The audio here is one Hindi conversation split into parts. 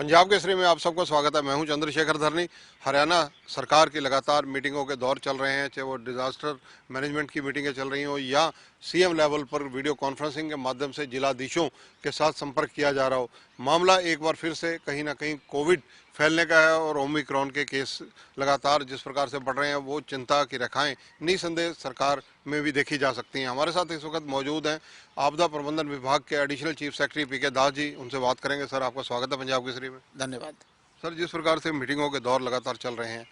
पंजाब केसरी में आप सबका स्वागत है। मैं हूं चंद्रशेखर धरनी। हरियाणा सरकार की लगातार मीटिंगों के दौर चल रहे हैं, चाहे वो डिजास्टर मैनेजमेंट की मीटिंगें चल रही हों या सीएम लेवल पर वीडियो कॉन्फ्रेंसिंग के माध्यम से जिलाधीशों के साथ संपर्क किया जा रहा हो। मामला एक बार फिर से कहीं ना कहीं कोविड फैलने का है और ओमिक्रॉन के केस लगातार जिस प्रकार से बढ़ रहे हैं वो चिंता की रेखाएं निसंदेह सरकार में भी देखी जा सकती हैं। हमारे साथ इस वक्त मौजूद हैं आपदा प्रबंधन विभाग के एडिशनल चीफ सेक्रेटरी पीके दास जी। उनसे बात करेंगे। सर, आपका स्वागत है पंजाब केसरी में। धन्यवाद। सर, जिस प्रकार से मीटिंगों के दौर लगातार चल रहे हैं,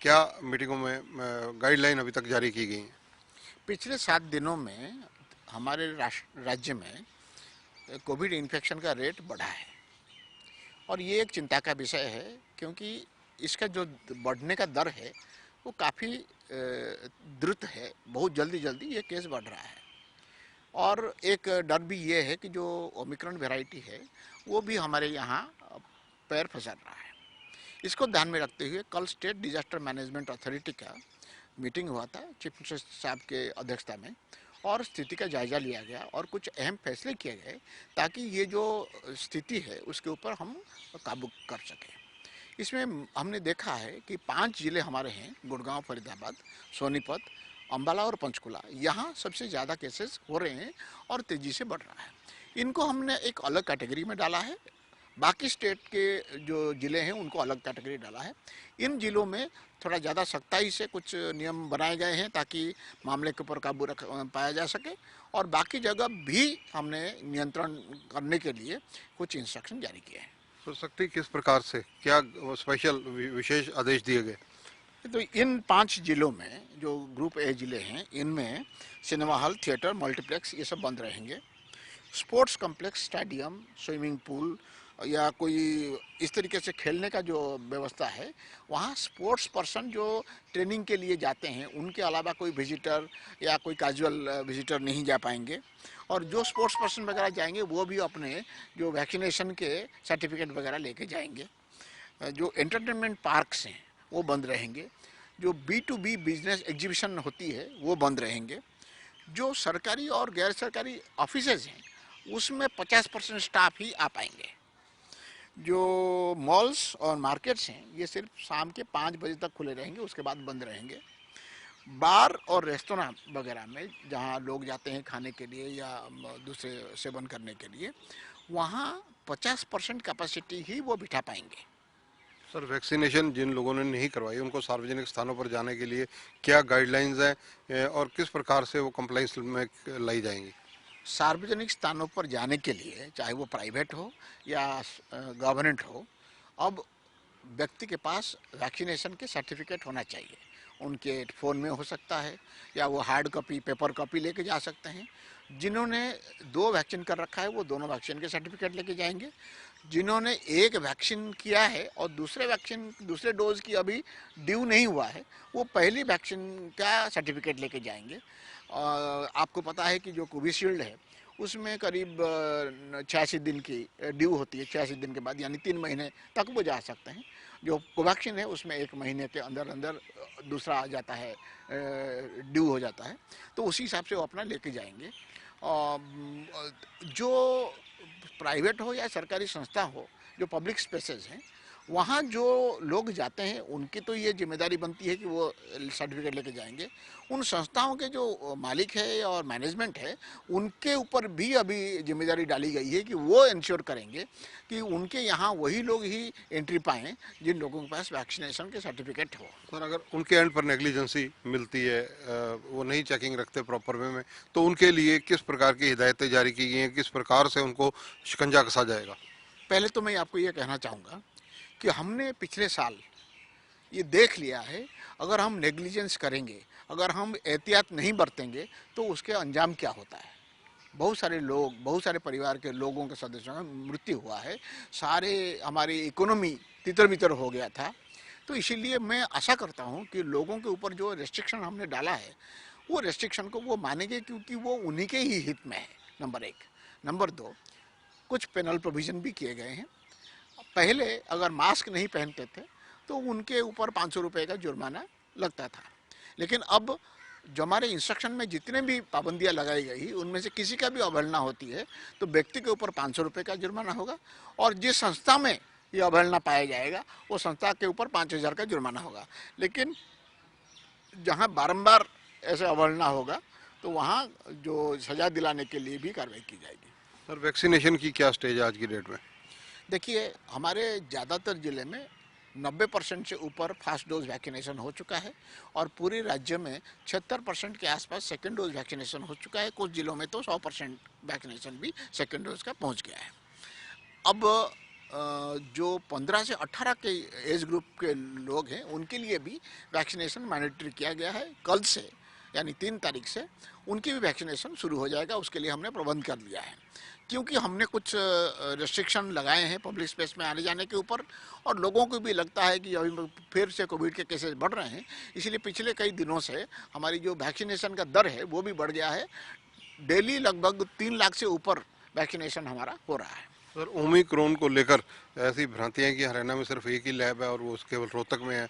क्या मीटिंगों में गाइडलाइन अभी तक जारी की गई हैं? पिछले 7 दिनों में हमारे राज्य में कोविड इन्फेक्शन का रेट बढ़ा है और ये एक चिंता का विषय है, क्योंकि इसका जो बढ़ने का दर है वो काफ़ी द्रुत है। बहुत जल्दी जल्दी ये केस बढ़ रहा है और एक डर भी ये है कि जो ओमिक्रॉन वैरायटी है वो भी हमारे यहाँ पैर पसार रहा है। इसको ध्यान में रखते हुए कल स्टेट डिजास्टर मैनेजमेंट अथॉरिटी का मीटिंग हुआ था चीफ मिनिस्टर साहब के अध्यक्षता में, और स्थिति का जायजा लिया गया और कुछ अहम फैसले किए गए ताकि ये जो स्थिति है उसके ऊपर हम काबू कर सकें। इसमें हमने देखा है कि 5 जिले हमारे हैं, गुड़गांव, फरीदाबाद, सोनीपत, अम्बाला और पंचकुला। यहाँ सबसे ज़्यादा केसेस हो रहे हैं और तेज़ी से बढ़ रहा है। इनको हमने एक अलग कैटेगरी में डाला है। बाकी स्टेट के जो ज़िले हैं उनको अलग कैटेगरी डाला है। इन ज़िलों में थोड़ा ज़्यादा सख्ताई से कुछ नियम बनाए गए हैं ताकि मामले के ऊपर काबू रख पाया जा सके, और बाकी जगह भी हमने नियंत्रण करने के लिए कुछ इंस्ट्रक्शन जारी किए हैं। तो सख्ती किस प्रकार से, क्या स्पेशल विशेष आदेश दिए गए? तो इन 5 जिलों में जो ग्रुप ए जिले हैं, इनमें सिनेमा हॉल, थिएटर, मल्टीप्लेक्स ये सब बंद रहेंगे। Sports complex, stadium, swimming pool या कोई इस तरीके से खेलने का जो व्यवस्था है, वहाँ स्पोर्ट्स पर्सन जो ट्रेनिंग के लिए जाते हैं उनके अलावा कोई विजिटर या कोई कैजुअल विजिटर नहीं जा पाएंगे। और जो स्पोर्ट्स पर्सन वगैरह जाएंगे वो भी अपने जो वैक्सीनेशन के सर्टिफिकेट वगैरह लेके जाएंगे। जो एंटरटेनमेंट पार्क्स हैं वो बंद रहेंगे। जो B2B बिजनेस एग्जीबिशन होती है वो बंद रहेंगे। जो सरकारी और गैर सरकारी ऑफिसेज हैं उसमें 50% स्टाफ ही आ पाएंगे। जो मॉल्स और मार्केट्स हैं ये सिर्फ शाम के 5 बजे तक खुले रहेंगे, उसके बाद बंद रहेंगे। बार और रेस्तोरां वगैरह में जहां लोग जाते हैं खाने के लिए या दूसरे सेवन करने के लिए, वहां 50% कैपेसिटी ही वो बिठा पाएंगे। सर, वैक्सीनेशन जिन लोगों ने नहीं करवाई उनको सार्वजनिक स्थानों पर जाने के लिए क्या गाइडलाइंस हैं और किस प्रकार से वो कंप्लाइंस में लाई जाएंगी? सार्वजनिक स्थानों पर जाने के लिए, चाहे वो प्राइवेट हो या गवर्नमेंट हो, अब व्यक्ति के पास वैक्सीनेशन के सर्टिफिकेट होना चाहिए। उनके फ़ोन में हो सकता है या वो हार्ड कॉपी, पेपर कॉपी लेके जा सकते हैं। जिन्होंने 2 वैक्सीन कर रखा है वो दोनों वैक्सीन के सर्टिफिकेट लेके जाएंगे। जिन्होंने एक वैक्सीन किया है और दूसरे डोज की अभी ड्यू नहीं हुआ है, वो पहली वैक्सीन का सर्टिफिकेट लेके जाएंगे। आपको पता है कि जो कोविशील्ड है उसमें करीब 86 दिन की ड्यू होती है। 86 दिन के बाद यानी 3 महीने तक वो जा सकते हैं। जो कोवैक्सीन है उसमें 1 महीने के अंदर अंदर दूसरा आ जाता है, ड्यू हो जाता है, तो उसी हिसाब से वो अपना लेके जाएंगे। जो प्राइवेट हो या सरकारी संस्था हो, जो पब्लिक स्पेसेस हैं वहाँ जो लोग जाते हैं उनकी तो ये जिम्मेदारी बनती है कि वो सर्टिफिकेट लेके जाएंगे। उन संस्थाओं के जो मालिक है और मैनेजमेंट है उनके ऊपर भी अभी जिम्मेदारी डाली गई है कि वो इंश्योर करेंगे कि उनके यहाँ वही लोग ही एंट्री पाएँ जिन लोगों के पास वैक्सीनेशन के सर्टिफिकेट हो। सर, अगर उनके एंड पर नेग्लिजेंसी मिलती है, वो नहीं चेकिंग रखते प्रॉपर वे में, तो उनके लिए किस प्रकार की हिदायतें जारी की गई हैं, किस प्रकार से उनको शिकंजा कसा जाएगा? पहले तो मैं आपको ये कहना चाहूँगा कि हमने पिछले साल ये देख लिया है, अगर हम नेग्लिजेंस करेंगे, अगर हम एहतियात नहीं बरतेंगे तो उसके अंजाम क्या होता है। बहुत सारे लोग, बहुत सारे परिवार के लोगों के सदस्यों का मृत्यु हुआ है, सारे हमारी इकोनॉमी तितर बितर हो गया था। तो इसीलिए मैं आशा करता हूँ कि लोगों के ऊपर जो रेस्ट्रिक्शन हमने डाला है वो रेस्ट्रिक्शन को वो मानेंगे, क्योंकि वो उन्हीं के ही हित में है, नंबर 1। नंबर 2, कुछ पेनल प्रोविज़न भी किए गए हैं। पहले अगर मास्क नहीं पहनते थे तो उनके ऊपर 500 रुपये का जुर्माना लगता था, लेकिन अब जो हमारे इंस्ट्रक्शन में जितने भी पाबंदियां लगाई गई उनमें से किसी का भी अवहेलना होती है तो व्यक्ति के ऊपर 500 रुपये का जुर्माना होगा। और जिस संस्था में ये अवहेलना पाया जाएगा, वो संस्था के ऊपर 5,000 का जुर्माना होगा। लेकिन जहां बारंबार ऐसे अवहेलना होगा तो वहां जो सजा दिलाने के लिए भी कार्रवाई की जाएगी। सर वैक्सीनेशन की क्या स्टेज है आज की डेट में? देखिए, हमारे ज़्यादातर ज़िले में 90% से ऊपर फर्स्ट डोज वैक्सीनेशन हो चुका है और पूरे राज्य में 76% के आसपास सेकेंड डोज वैक्सीनेशन हो चुका है। कुछ जिलों में तो 100% वैक्सीनेशन भी सेकेंड डोज का पहुंच गया है। अब जो 15 से 18 के एज ग्रुप के लोग हैं उनके लिए भी वैक्सीनेशन मैंडेटरी किया गया है। कल से यानी 3 तारीख से उनकी भी वैक्सीनेशन शुरू हो जाएगा। उसके लिए हमने प्रबंध कर लिया है, क्योंकि हमने कुछ रेस्ट्रिक्शन लगाए हैं पब्लिक स्पेस में आने जाने के ऊपर, और लोगों को भी लगता है कि अभी फिर से कोविड के केसेस बढ़ रहे हैं। इसलिए पिछले कई दिनों से हमारी जो वैक्सीनेशन का दर है वो भी बढ़ गया है। डेली लगभग 3 लाख से ऊपर वैक्सीनेशन हमारा हो रहा है। सर ओमिक्रॉन को लेकर ऐसी भ्रांतियां हैं कि हरियाणा में सिर्फ एक ही लैब है और वो केवल रोहतक में है।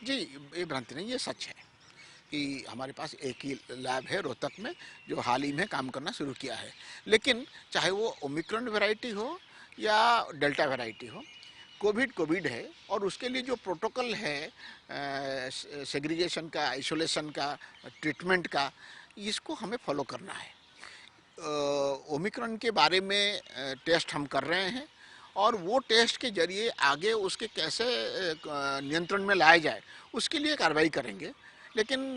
जी, ये भ्रांति नहीं, ये सच है कि हमारे पास एक ही लैब है रोहतक में जो हाल ही में काम करना शुरू किया है। लेकिन चाहे वो ओमिक्रॉन वैरायटी हो या डेल्टा वैरायटी हो, कोविड है और उसके लिए जो प्रोटोकॉल है सेग्रीगेशन का, आइसोलेशन का, ट्रीटमेंट का, इसको हमें फॉलो करना है। ओमिक्रॉन के बारे में टेस्ट हम कर रहे हैं और वो टेस्ट के जरिए आगे उसके कैसे नियंत्रण में लाया जाए उसके लिए कार्रवाई करेंगे। लेकिन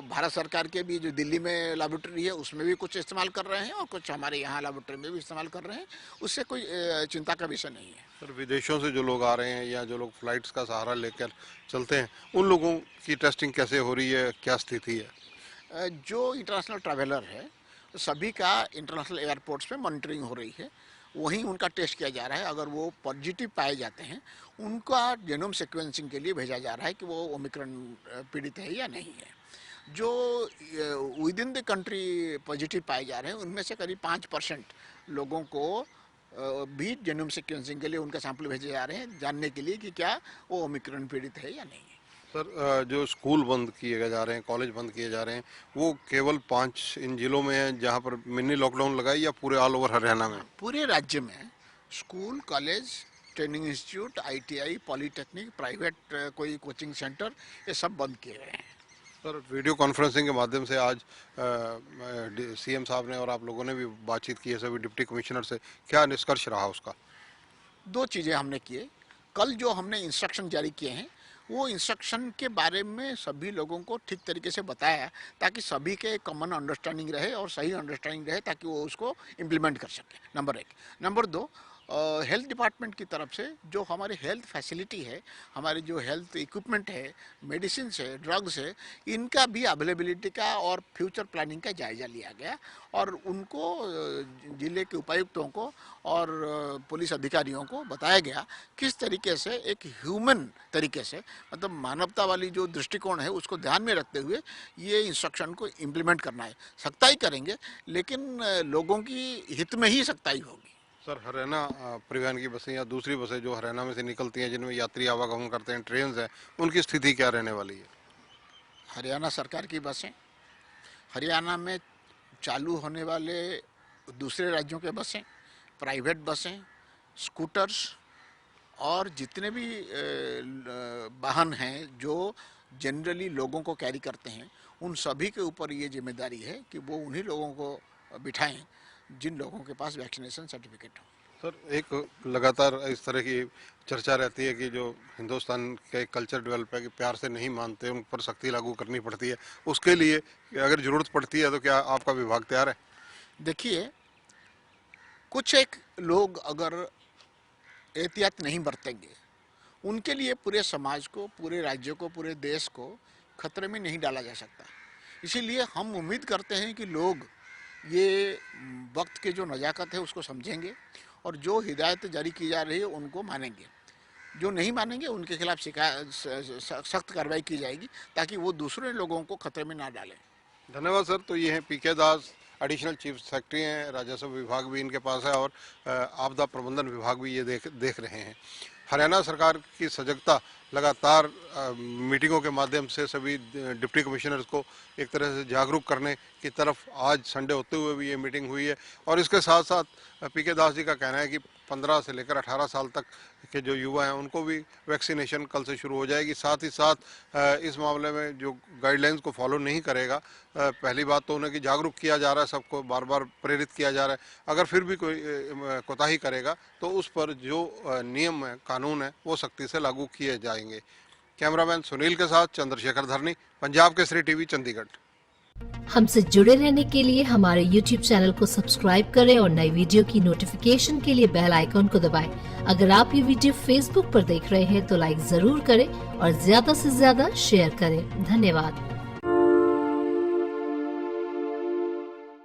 भारत सरकार के भी जो दिल्ली में लैबोरेटरी है उसमें भी कुछ इस्तेमाल कर रहे हैं और कुछ हमारे यहाँ लैबोरेटरी में भी इस्तेमाल कर रहे हैं। उससे कोई चिंता का विषय नहीं है। सर विदेशों से जो लोग आ रहे हैं या जो लोग फ्लाइट्स का सहारा लेकर चलते हैं उन लोगों की टेस्टिंग कैसे हो रही है, क्या स्थिति है? जो इंटरनेशनल ट्रैवलर है सभी का इंटरनेशनल एयरपोर्ट्स पे मॉनिटरिंग हो रही है, वहीं उनका टेस्ट किया जा रहा है। अगर वो पॉजिटिव पाए जाते हैं उनका जेनोम सीक्वेंसिंग के लिए भेजा जा रहा है कि वो ओमिक्रॉन पीड़ित है या नहीं है। जो with in the country positive पाए जा रहे हैं उनमें से करीब 5% लोगों को भी जेनोम सीक्वेंसिंग के लिए उनका सैंपल भेजे जा रहे हैं जानने के लिए कि क्या वो ओमिक्रॉन पीड़ित है या नहीं है। सर जो स्कूल बंद किए जा रहे हैं, कॉलेज बंद किए जा रहे हैं, वो केवल 5 इन जिलों में है जहां पर मिनी लॉकडाउन लगाई या पूरे ऑल ओवर हरियाणा में? पूरे राज्य में school, college, training institute, ITI, polytechnic, private कोई कोचिंग सेंटर, ये सब बंद किए गए हैं। सर वीडियो कॉन्फ्रेंसिंग के माध्यम से आज सीएम साहब ने और आप लोगों ने भी बातचीत की है सभी डिप्टी कमिश्नर से, क्या निष्कर्ष रहा उसका? 2 चीज़ें हमने किए। कल जो हमने इंस्ट्रक्शन जारी किए हैं वो इंस्ट्रक्शन के बारे में सभी लोगों को ठीक तरीके से बताया ताकि सभी के कॉमन अंडरस्टैंडिंग रहे और सही अंडरस्टैंडिंग रहे ताकि वो उसको इम्प्लीमेंट कर सके। नंबर 1। नंबर 2, हेल्थ डिपार्टमेंट की तरफ से जो हमारी हेल्थ फैसिलिटी है, हमारे जो हेल्थ इक्विपमेंट है, मेडिसिन है, ड्रग्स है, इनका भी अवेलेबिलिटी का और फ्यूचर प्लानिंग का जायज़ा लिया गया और उनको ज़िले के उपायुक्तों को और पुलिस अधिकारियों को बताया गया किस तरीके से एक ह्यूमन तरीके से, मतलब मानवता वाली जो दृष्टिकोण है उसको ध्यान में रखते हुए ये इंस्ट्रक्शन को इम्प्लीमेंट करना है। सख्ताई करेंगे लेकिन लोगों की हित में ही सख्ताई होगी। सर हरियाणा परिवहन की बसें या दूसरी बसें जो हरियाणा में से निकलती हैं जिनमें यात्री आवागमन करते हैं, ट्रेन हैं, उनकी स्थिति क्या रहने वाली है? हरियाणा सरकार की बसें, हरियाणा में चालू होने वाले दूसरे राज्यों के बसें, प्राइवेट बसें, स्कूटर्स और जितने भी वाहन हैं जो जनरली लोगों को कैरी करते हैं उन सभी के ऊपर ये जिम्मेदारी है कि वो उन्हीं लोगों को बिठाएं जिन लोगों के पास वैक्सीनेशन सर्टिफिकेट हो। सर एक लगातार इस तरह की चर्चा रहती है कि जो हिंदुस्तान का एक कल्चर डेवलप है कि प्यार से नहीं मानते उन पर सख्ती लागू करनी पड़ती है, उसके लिए अगर ज़रूरत पड़ती है तो क्या आपका विभाग तैयार है? देखिए, कुछ एक लोग अगर एहतियात नहीं बरतेंगे उनके लिए पूरे समाज को, पूरे राज्य को, पूरे देश को खतरे में नहीं डाला जा सकता। इसीलिए हम उम्मीद करते हैं कि लोग ये वक्त के जो नज़ाकत है उसको समझेंगे और जो हिदायत जारी की जा रही है उनको मानेंगे। जो नहीं मानेंगे उनके खिलाफ सख्त कार्रवाई की जाएगी ताकि वो दूसरे लोगों को खतरे में ना डालें। धन्यवाद सर। तो ये हैं पीके दास, एडिशनल चीफ सेक्रेटरी हैं, राजस्व विभाग भी इनके पास है और आपदा प्रबंधन विभाग भी ये देख रहे हैं। हरियाणा सरकार की सजगता लगातार मीटिंगों के माध्यम से सभी डिप्टी कमिश्नर्स को एक तरह से जागरूक करने की तरफ आज संडे होते हुए भी ये मीटिंग हुई है और इसके साथ साथ पीके दास जी का कहना है कि 15 से लेकर 18 साल तक के जो युवा हैं उनको भी वैक्सीनेशन कल से शुरू हो जाएगी। साथ ही साथ इस मामले में जो गाइडलाइंस को फॉलो नहीं करेगा, पहली बात तो उन्हें कि जागरूक किया जा रहा है, सबको बार बार प्रेरित किया जा रहा है, अगर फिर भी कोई कोताही करेगा तो उस पर जो नियम है, कानून है, वो सख्ती से लागू किए जाएंगे। कैमरामैन सुनील के साथ चंद्रशेखर धरनी, पंजाब केसरी टीवी, चंडीगढ़। हमसे जुड़े रहने के लिए हमारे YouTube चैनल को सब्सक्राइब करें और नई वीडियो की नोटिफिकेशन के लिए बेल आइकॉन को दबाएं। अगर आप ये वीडियो Facebook पर देख रहे हैं तो लाइक जरूर करें और ज्यादा से ज्यादा शेयर करें। धन्यवाद।